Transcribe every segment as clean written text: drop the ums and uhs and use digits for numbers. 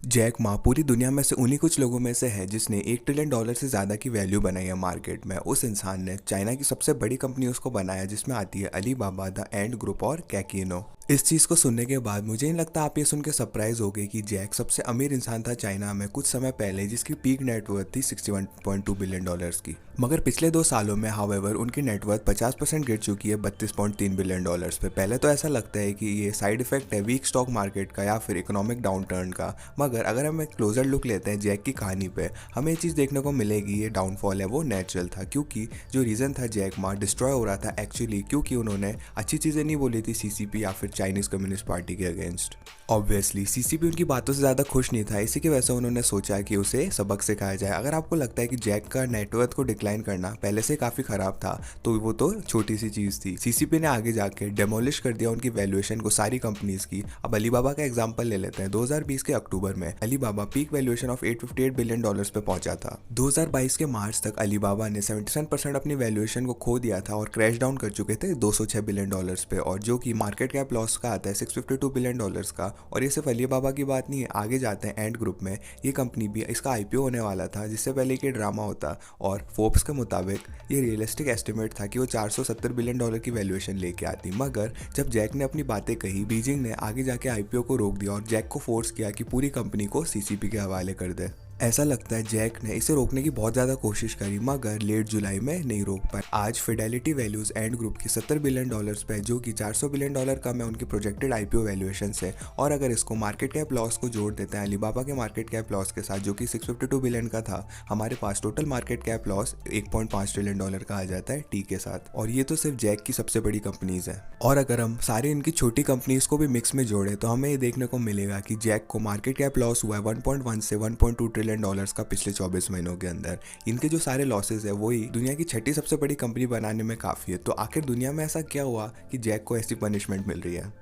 Jack Ma पूरी दुनिया में से उन्हीं कुछ लोगों में से है जिसने $1 ट्रिलियन से ज़्यादा की वैल्यू बनाई है मार्केट में। उस इंसान ने चाइना की सबसे बड़ी कंपनी उसको बनाया जिसमें आती है अलीबाबा, द एंड ग्रुप और कैकिनो। इस चीज़ को सुनने के बाद मुझे नहीं लगता आप ये सुन के सरप्राइज हो गए कि जैक सबसे अमीर इंसान था चाइना में कुछ समय पहले, जिसकी पीक नेटवर्थ थी $61.2 बिलियन की। मगर पिछले 2 सालों में हावेवर उनकी नेटवर्थ 50% गिर चुकी है $32.3 बिलियन पे। पहले तो ऐसा लगता है कि ये साइड इफेक्ट है वीक स्टॉक मार्केट का या फिर इकोनॉमिक डाउनटर्न का, मगर अगर हम एक क्लोजर लुक लेते हैं जैक की कहानी पे, हमें ये चीज़ देखने को मिलेगी ये डाउनफॉल है वो नेचुरल था। क्योंकि जो रीज़न था जैक मा डिस्ट्रॉय हो रहा था एक्चुअली क्योंकि उन्होंने अच्छी चीज़ें नहीं बोली थी सीसीपी या फिर चाइनीज़ कम्युनिस्ट पार्टी के अगेंस्ट। ऑब्वियसली सीसीपी उनकी बातों से ज़्यादा खुश नहीं था, इसी की वजह से उन्होंने सोचा कि उसे सबक सिखाया जाए। अगर आपको लगता है कि जैक का नेटवर्थ को डिक्लाइन करना पहले से काफ़ी ख़राब था तो वो तो छोटी सी चीज़ थी। सीसीपी ने आगे जाके डेमोलिश कर दिया उनकी वैल्यूएशन को सारी कंपनीज की। अब अलीबाबा का एग्जांपल ले लेते हैं। 2020 के अक्टूबर में Alibaba peak valuation of $858 billion पे पहुंचा था। 2022 के मार्च तक अलीबाबा ने 77% अपनी वैल्यूएशन को खो दिया था और क्रैश डाउन कर चुके थे $206 बिलियन पे, और जो कि मार्केट कैप लॉस का आता है $652 बिलियन का। और ये सिर्फ अलीबाबा की बात नहीं है, आगे जाते हैं एंड ग्रुप में। ये कंपनी भी, इसका आईपीओ होने वाला था जिससे पहले कि ड्रामा होता, और फोर्ब्स के मुताबिक ये रियलिस्टिक एस्टिमेट था कि वो $470 बिलियन की वैल्यूएशन लेके आती। मगर जब जैक ने अपनी बातें कही, बीजिंग ने आगे जाके आईपीओ को रोक दिया और जैक को फोर्स किया कि पूरी कंपनी को सीसीपी के हवाले कर दे। ऐसा लगता है जैक ने इसे रोकने की बहुत ज़्यादा कोशिश करी मगर लेट जुलाई में नहीं रोक पाए। आज फिडेलिटी वैल्यूज एंड ग्रुप की $70 बिलियन पे, जो कि $400 बिलियन कम है उनकी प्रोजेक्टेड आईपीओ वैल्यूएशन से। और अगर इसको मार्केट कैप लॉस को जोड़ देते हैं अलीबाबा के मार्केट कैप लॉस के साथ जो कि $652 बिलियन का था, हमारे पास total market cap loss $1.5 trillion का आ जाता है टी के साथ। और ये तो सिर्फ जैक की सबसे बड़ी कंपनीज है। और अगर हम सारी इनकी छोटी कंपनीज को भी मिक्स में जोड़े तो हमें ये देखने को मिलेगा कि जैक को मार्केट कैप लॉस हुआ है 1.1 से $1.2 ट्रिलियन का पिछले 24 महीनों के अंदर। इनके जो सारे लॉसेस है वही दुनिया की छठी सबसे बड़ी कंपनी बनाने में काफी है। तो आखिर दुनिया में ऐसा क्या हुआ कि जैक को ऐसी पनिशमेंट मिल रही है?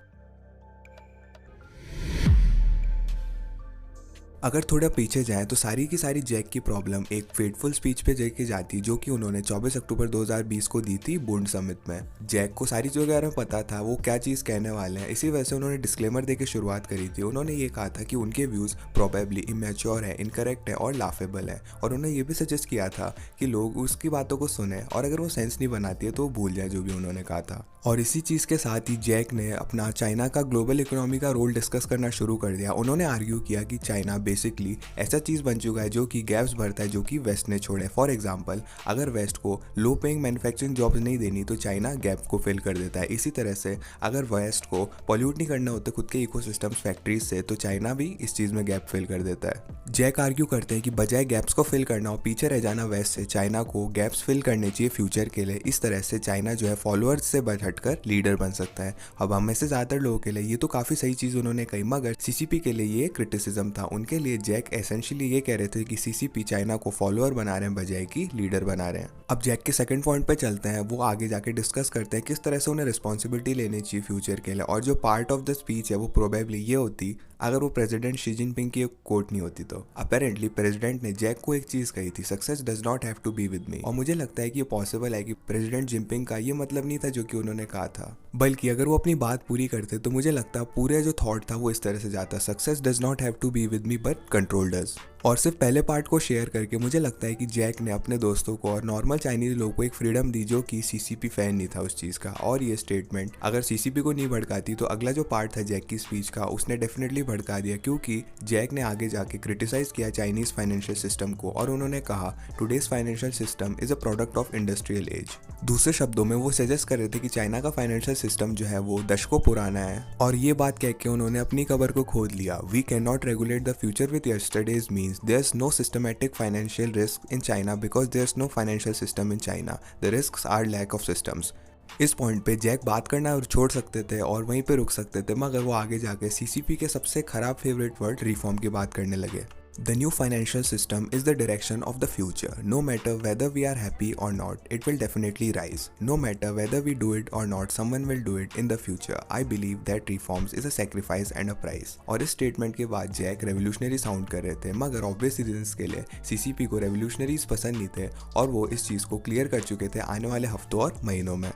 अगर थोड़ा पीछे जाए तो सारी की सारी जैक की प्रॉब्लम एक फेटफुल स्पीच पे देखी जाती जो कि उन्होंने 24 अक्टूबर 2020 को दी थी बूंड समिट में। जैक को सारी चीज़ों के बारे में पता था वो क्या चीज़ कहने वाले हैं, इसी वजह से उन्होंने डिस्क्लेमर देके शुरुआत करी थी। उन्होंने ये कहा था कि उनके व्यूज़ प्रोबेबली इमेच्योर है, इनकरेक्ट है और लाफेबल है। और उन्होंने ये भी सजेस्ट किया था कि लोग उसकी बातों को सुने और अगर वो सेंस नहीं बनाती है तो वो भूल जाए जो भी उन्होंने कहा था। और इसी चीज़ के साथ ही जैक ने अपना चाइना का ग्लोबल इकोनॉमी का रोल डिस्कस करना शुरू कर दिया। उन्होंने आर्ग्यू किया कि चाइना बेसिकली ऐसा चीज़ बन चुका है जो कि गैप्स भरता है जो कि वेस्ट ने छोड़े। फॉर एग्जांपल, अगर वेस्ट को लो पेइंग मैन्युफैक्चरिंग जॉब्स नहीं देनी तो चाइना गैप को फिल कर देता है। इसी तरह से अगर वेस्ट को पॉल्यूट नहीं करना होता खुद के इकोसिस्टम्स फैक्ट्रीज से तो चाइना भी इस चीज़ में गैप फिल कर देता है। जैक आर्ग्यू करते हैं कि बजाय गैप्स को फिल करना और पीछे रह जाना वेस्ट से, चाइना को गैप्स फिल करने चाहिए फ्यूचर के लिए। इस तरह से चाइना जो है फॉलोअर्स से हटकर लीडर बन सकता है। अब हम में से ज़्यादातर लोगों के लिए ये तो काफ़ी सही चीज़ उन्होंने कही, मगर सीसीपी के लिए ये क्रिटिसिज्म था। उनके लिए जैक एसेंशियली ये कह रहे थे कि सीसीपी चाइना को फॉलोअर बना रहे हैं बजाय कि लीडर बना रहे हैं। अब जैक के सेकंड पॉइंट पे चलते हैं। वो आगे जाके डिस्कस करते हैं किस तरह से उन्हें रिस्पॉन्सिबिलिटी लेनी चाहिए फ्यूचर के लिए। और जो पार्ट ऑफ द स्पीच है वो प्रोबेबली ये होती अगर वो प्रेसिडेंट शी जिनपिंग की एक कोट नहीं होती तो। अपेरेंटली प्रेसिडेंट ने जैक को एक चीज़ कही थी, success does not have to be with me. और मुझे लगता है कि ये पॉसिबल है कि प्रेसिडेंट जिनपिंग का ये मतलब नहीं था जो कि उन्होंने कहा था, बल्कि अगर वो अपनी बात पूरी करते तो मुझे लगता पूरे जो थॉट था वो इस तरह से जाता, success does not have to be with me but control does. और सिर्फ पहले पार्ट को शेयर करके मुझे लगता है कि जैक ने अपने दोस्तों को और नॉर्मल चाइनीज लोगों को एक फ्रीडम दी जो कि सीसीपी फैन नहीं था उस चीज़ का। और ये स्टेटमेंट अगर सीसीपी को नहीं भड़काती तो अगला जो पार्ट था जैक की स्पीच का उसने डेफिनेटली भड़का दिया, क्योंकि जैक ने आगे जाके क्रिटिसाइज किया चाइनीज फाइनेंशियल सिस्टम को और उन्होंने कहा today's financial system is a product of industrial as. दूसरे शब्दों में वो सजेस्ट कर रहे थे कि चाइना का फाइनेंशियल सिस्टम जो है वो दशकों पुराना है। और ये बात कह के उन्होंने अपनी कबर को खोद लिया। We can not regulate the future with yesterday's means there is no systematic financial risk in China because there is no financial system in China, the risks are lack of systems. इस point पे Jack बात करना छोड़ सकते थे और वहीं पे रुक सकते थे, मगर वो आगे जाके सीसीपी के सबसे खराब फेवरेट वर्ड रिफॉर्म की बात करने लगे। The new financial system is the direction of the future. No matter whether we are happy or not, it will definitely rise. No matter whether we do it or not, someone will do it in the future. I believe that reforms is a sacrifice and a price. और इस statement के बाद Jack revolutionary sound कर रहे थे, मगर obvious reasons के लिए सीसीपी को रेवोल्यूशनरीज पसंद नहीं थे और वो इस चीज़ को क्लियर कर चुके थे आने वाले हफ्तों और महीनों में।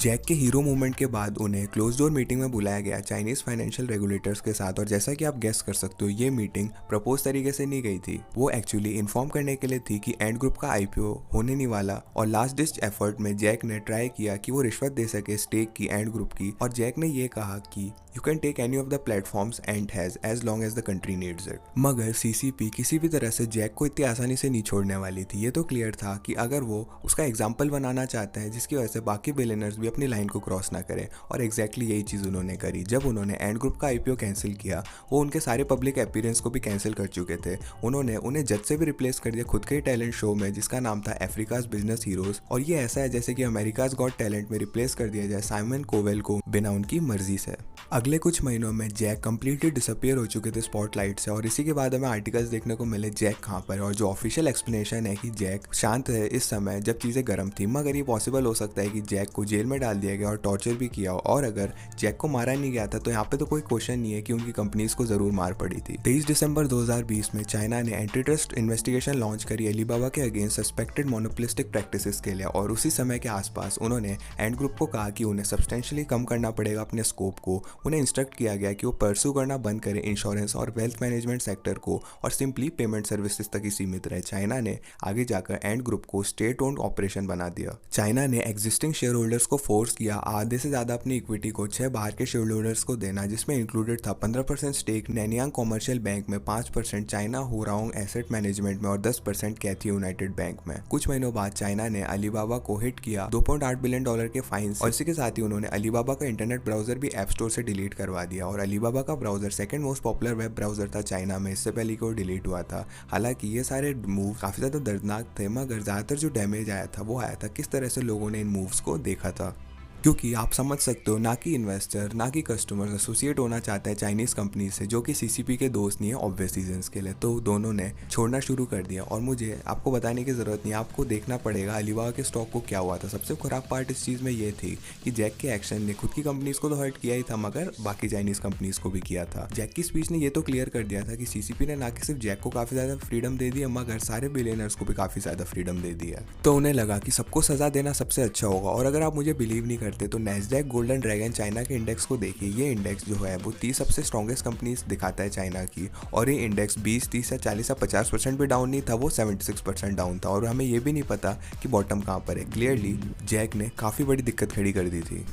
जैक के हीरो मूवमेंट के बाद उन्हें क्लोज डोर मीटिंग में बुलाया गया चाइनीज फाइनेंशियल रेगुलेटर्स के साथ, और जैसा कि आप गेस कर सकते हो ये मीटिंग प्रपोज तरीके से नहीं गई थी। वो एक्चुअली इन्फॉर्म करने के लिए थी कि एंड ग्रुप का आईपीओ होने नहीं वाला, और लास्ट डिच एफर्ट में जैक ने ट्राई किया कि वो रिश्वत दे सके स्टेक की एंड ग्रुप की, और जैक ने ये कहा कि you can take any of the platforms and has as long as the country needs it. मगर सीसीपी किसी भी तरह से जैक को इतनी आसानी से नहीं छोड़ने वाली थी। ये तो क्लियर था कि अगर वो उसका एग्जाम्पल बनाना चाहते हैं जिसकी वजह से बाकी बिलियनर्स भी अपनी लाइन को क्रॉस ना करें, और एग्जैक्टली यही चीज़ उन्होंने करी। जब उन्होंने एंड ग्रुप का आईपीओ कैंसिल किया, वो उनके सारे पब्लिक अपीयरेंस को भी कैंसिल कर चुके थे। उन्होंने उन्हें जज से भी रिप्लेस कर दिया खुद के टैलेंट शो में जिसका नाम था अफ्रीकाज बिजनेस हीरोज, और ये ऐसा है जैसे कि अमेरिकाज गॉट टैलेंट में रिप्लेस कर दिया जाए साइमन कोवेल को बिना उनकी मर्जी से। अगले कुछ महीनों में जैक कंप्लीटली डिसअपियर हो चुके थे स्पॉटलाइट से, और इसी के बाद हमें आर्टिकल्स देखने को मिले जैक कहाँ पर है, और जो ऑफिशियल एक्सप्लेनेशन है कि जैक शांत है इस समय जब चीज़ें गर्म थी। मगर ये पॉसिबल हो सकता है कि जैक को जेल में डाल दिया गया और टॉर्चर भी किया, और अगर जैक को मारा नहीं गया था तो यहाँ पे तो कोई क्वेश्चन नहीं है कि उनकी कंपनीज को जरूर मार पड़ी थी। 23 दिसंबर 2020 में चाइना ने एंटी ट्रस्ट इन्वेस्टिगेशन लॉन्च करी अलीबाबा के अगेंस्ट सस्पेक्टेड मोनोपोलिस्टिक प्रैक्टिसेस के लिए, और उसी समय के आसपास उन्होंने एंड ग्रुप को कहा कि उन्हें सब्सटेंशियली कम करना पड़ेगा अपने स्कोप को। उन्हें इंस्ट्रक्ट किया गया कि वो परस्यू करना बंद करें इंश्योरेंस और वेल्थ मैनेजमेंट सेक्टर को, और सिंपली पेमेंट सर्विसेज तक ही सीमित रहे। चाइना ने आगे जाकर एंड ग्रुप को स्टेट ओन्ड ऑपरेशन बना दिया। चाइना ने एग्जिस्टिंग शेयर होल्डर्स को फोर्स किया आधे से ज्यादा अपनी इक्विटी को 6 बाहर के शेयर होल्डर्स को देना, जिसमें इंक्लूडेड था 15% स्टेक नैनियांग कॉमर्शियल बैंक में, 5% चाइना हुराओंग एसेट मैनेजमेंट में, और 10% कैथी यूनाइटेड बैंक में। कुछ महीनों बाद चाइना ने अलीबाबा को हिट किया $2.8 बिलियन के फाइन, और इसी के साथ ही उन्होंने अलीबाबा का इंटरनेट ब्राउजर भी ऐप स्टोर से डिलीट करवा दिया, और अलीबाबा का browser second most popular web browser था चाइना में इससे पहले कि वो डिलीट हुआ था। हालांकि ये सारे मूव काफी ज्यादा दर्दनाक थे, मगर ज्यादातर जो डैमेज आया था वो आया था किस तरह से लोगों ने इन मूव्स को देखा था। क्योंकि आप समझ सकते हो ना कि इन्वेस्टर ना कि कस्टमर्स एसोसिएट होना चाहता है चाइनीज कंपनी से जो कि सीसीपी के दोस्त नहीं है ऑब्वियस रीजंस के लिए, तो दोनों ने छोड़ना शुरू कर दिया। और मुझे आपको बताने की ज़रूरत नहीं, आपको देखना पड़ेगा अलीबाबा के स्टॉक को क्या हुआ था। सबसे खराब पार्ट इस चीज़ में ये थी कि जैक के एक्शन ने खुद की कंपनीज को तो हर्ट किया ही था, मगर बाकी चाइनीज कंपनीज को भी किया था। जैक की स्पीच ने ये तो क्लियर कर दिया था कि सीसीपी ने ना कि सिर्फ जैक को काफ़ी ज़्यादा फ्रीडम दे दी है, मगर सारे बिलियनर्स को भी काफ़ी ज़्यादा फ्रीडम दे दी है। तो उन्हें लगा कि सबको सजा देना सबसे अच्छा होगा। और अगर आप मुझे बिलीव नहीं करते तो नैस्डैक गोल्डन ड्रैगन चाइना के इंडेक्स को देखिए। ये इंडेक्स जो है वो 30 सबसे स्ट्रॉन्गेस्ट कंपनीज दिखाता है चाइना की, और ये इंडेक्स 20, 30 या 40 या 50% भी डाउन नहीं था, वो 76% डाउन था। और हमें ये भी नहीं पता कि बॉटम कहाँ पर है। क्लियरली जैक ने काफ़ी बड़ी दिक्कत खड़ी कर दी थी।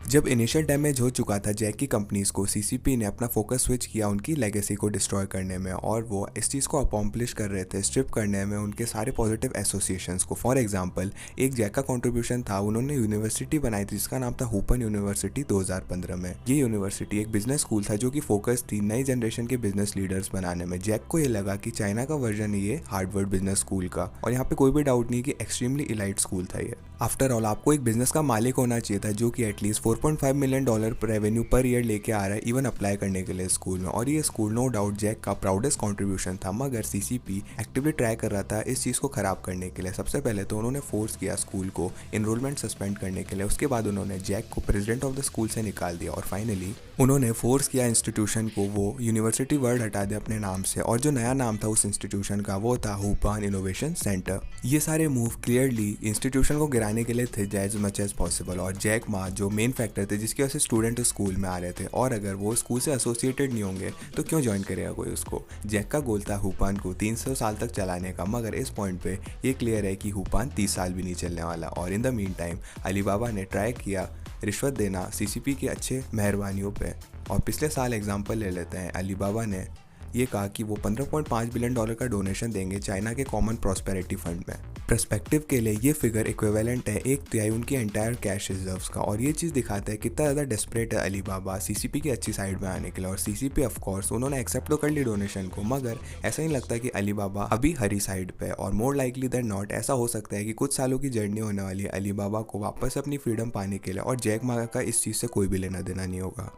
जब इनिशियल डैमेज हो चुका था जैक की कंपनीज को, सीसीपी ने अपना फोकस स्विच किया उनकी लेगेसी को डिस्ट्रॉय करने में, और वो इस चीज़ को अकॉम्प्लिश कर रहे थे स्ट्रिप करने में उनके सारे पॉजिटिव एसोसिएशंस को। फॉर एग्जांपल एक जैक का कंट्रीब्यूशन था, उन्होंने यूनिवर्सिटी बनाई थी जिसका नाम था हुपन यूनिवर्सिटी 2015 में। ये यूनिवर्सिटी एक बिजनेस स्कूल था जो कि फोकस थी नई जनरेशन के बिजनेस लीडर्स बनाने में। जैक को ये लगा कि चाइना का वर्जन है ये हार्वर्ड बिजनेस स्कूल का, और यहाँ पे कोई भी डाउट नहीं कि एक्सट्रीमली इलाइट स्कूल था ये। आफ्टर ऑल आपको एक बिजनेस का मालिक होना चाहिए था जो कि at least $4.5 million revenue per year लेके आ रहा है इवन अप्लाई करने के लिए स्कूल में। और ये स्कूल नो डाउट जैक का प्राउडेस्ट कंट्रीब्यूशन था, मगर सीसीपी एक्टिवली ट्राई कर रहा था इस चीज़ को खराब करने के लिए। सबसे पहले तो उन्होंने फोर्स किया स्कूल को एनरोलमेंट सस्पेंड करने के लिए, उसके बाद उन्होंने जैक को प्रेसिडेंट ऑफ द स्कूल से निकाल दिया, और फाइनली उन्होंने फोर्स किया इंस्टीट्यूशन को वो यूनिवर्सिटी वर्ड हटा दे अपने नाम से, और जो नया नाम था उस इंस्टीट्यूशन का वो था हुपान इनोवेशन सेंटर। ये सारे मूव क्लियरली इंस्टीट्यूशन को गिराने के लिए थे एज मच एज पॉसिबल, और जैक मा जो मेन फैक्टर थे जिसकी वजह से स्टूडेंट स्कूल में आ रहे थे, और अगर वो स्कूल से एसोसिएटेड नहीं होंगे तो क्यों ज्वाइन करेगा कोई उसको। जैक का गोल था हुपान को 300 साल तक चलाने का, मगर इस पॉइंट पे ये क्लियर है कि हुपान 30 साल भी नहीं चलने वाला। और in the mean time Alibaba ने ट्राई किया रिश्वत देना सीसीपी के अच्छे मेहरबानियों पे। और पिछले साल एग्जांपल ले लेते हैं, अलीबाबा ने ये कहा कि वो $15.5 बिलियन का डोनेशन देंगे चाइना के कॉमन प्रॉस्पेरिटी फंड में। पर्सपेक्टिव के लिए ये फिगर इक्विवेलेंट है 1/3 उनकी एंटायर कैश रिजर्व्स का, और ये चीज़ दिखाता है कितना ज़्यादा डेस्परेट है अलीबाबा सीसीपी की अच्छी साइड में आने के लिए। और सीसीपी ऑफ कोर्स उन्होंने एक्सेप्ट तो कर ली डोनेशन को, मगर ऐसा नहीं लगता कि अलीबाबा अभी हरी साइड पे, और मोर लाइकली दैन नॉट ऐसा हो सकता है कि कुछ सालों की जर्नी होने वाली है अलीबाबा को वापस अपनी फ्रीडम पाने के लिए, और जैक मा का इस चीज़ से कोई भी लेना देना नहीं होगा।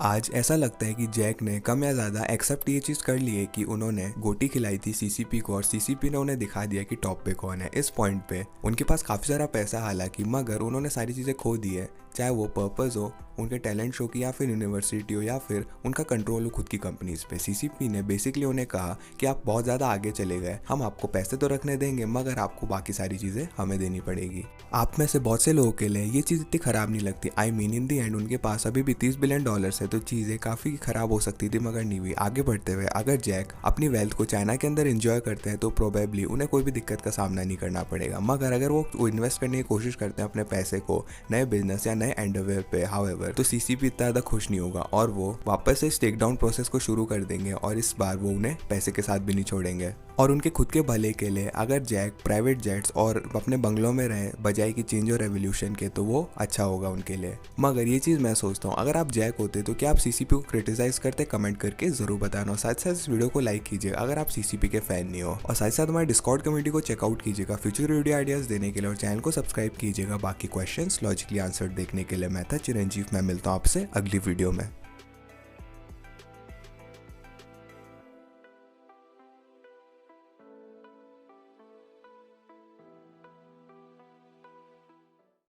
आज ऐसा लगता है कि जैक ने कम या ज़्यादा एक्सेप्ट ये चीज़ कर ली है कि उन्होंने गोटी खिलाई थी सीसीपी को, और सीसीपी ने उन्हें दिखा दिया कि टॉप पे कौन है। इस पॉइंट पे उनके पास काफ़ी सारा पैसा हालांकि, मगर उन्होंने सारी चीज़ें खो दी है चाहे वो पर्पस हो, उनके टैलेंट शो की, या फिर यूनिवर्सिटी हो, या फिर उनका कंट्रोल हो खुद की कंपनीज पे। सीसीपी ने बेसिकली उन्हें कहा कि आप बहुत ज़्यादा आगे चले गए, हम आपको पैसे तो रखने देंगे मगर आपको बाकी सारी चीज़ें हमें देनी पड़ेगी। आप में से बहुत से लोगों के लिए ये चीज़ इतनी ख़राब नहीं लगती। I mean in the and उनके पास अभी भी $30 बिलियन है, तो चीज़ें काफ़ी ख़राब हो सकती थी मगर नहीं हुई। आगे बढ़ते हुए अगर जैक अपनी वेल्थ को चाइना के अंदर एंजॉय करते हैं तो प्रोबेबली उन्हें कोई भी दिक्कत का सामना नहीं करना पड़ेगा। मगर अगर वो इन्वेस्ट करने की कोशिश करते हैं अपने पैसे को नए बिजनेस या नए एंडरवेयर पे, हाउएवर, तो सीसीपी इतना ज़्यादा खुश नहीं होगा और वो वापस से टेक डाउन प्रोसेस को शुरू कर देंगे और इस बार वो उन्हें पैसे के साथ भी नहीं छोड़ेंगे। और उनके खुद के भले के लिए अगर जैक प्राइवेट जेट्स और अपने बंगलों में रहे बजाय कि चेंज और रेवोल्यूशन के, तो वो अच्छा होगा उनके लिए। मगर ये चीज़ मैं सोचता हूँ, अगर आप जैक होते तो क्या आप सीसीपी को क्रिटिसाइज करते? कमेंट करके जरूर बताना। साथ साथ इस वीडियो को लाइक कीजिएगा अगर आप सीसीपी के फैन नहीं हो, और साथ साथ हमारे डिस्कॉर्ड कम्युनिटी को चेकआउट कीजिएगा फ्यूचर वीडियो आइडियाज देने के लिए, और चैनल को सब्सक्राइब कीजिएगा बाकी क्वेश्चंस लॉजिकली आंसर देखने के लिए। मैं था चिरंजीव, मैं मिलता हूँ आपसे अगली वीडियो में।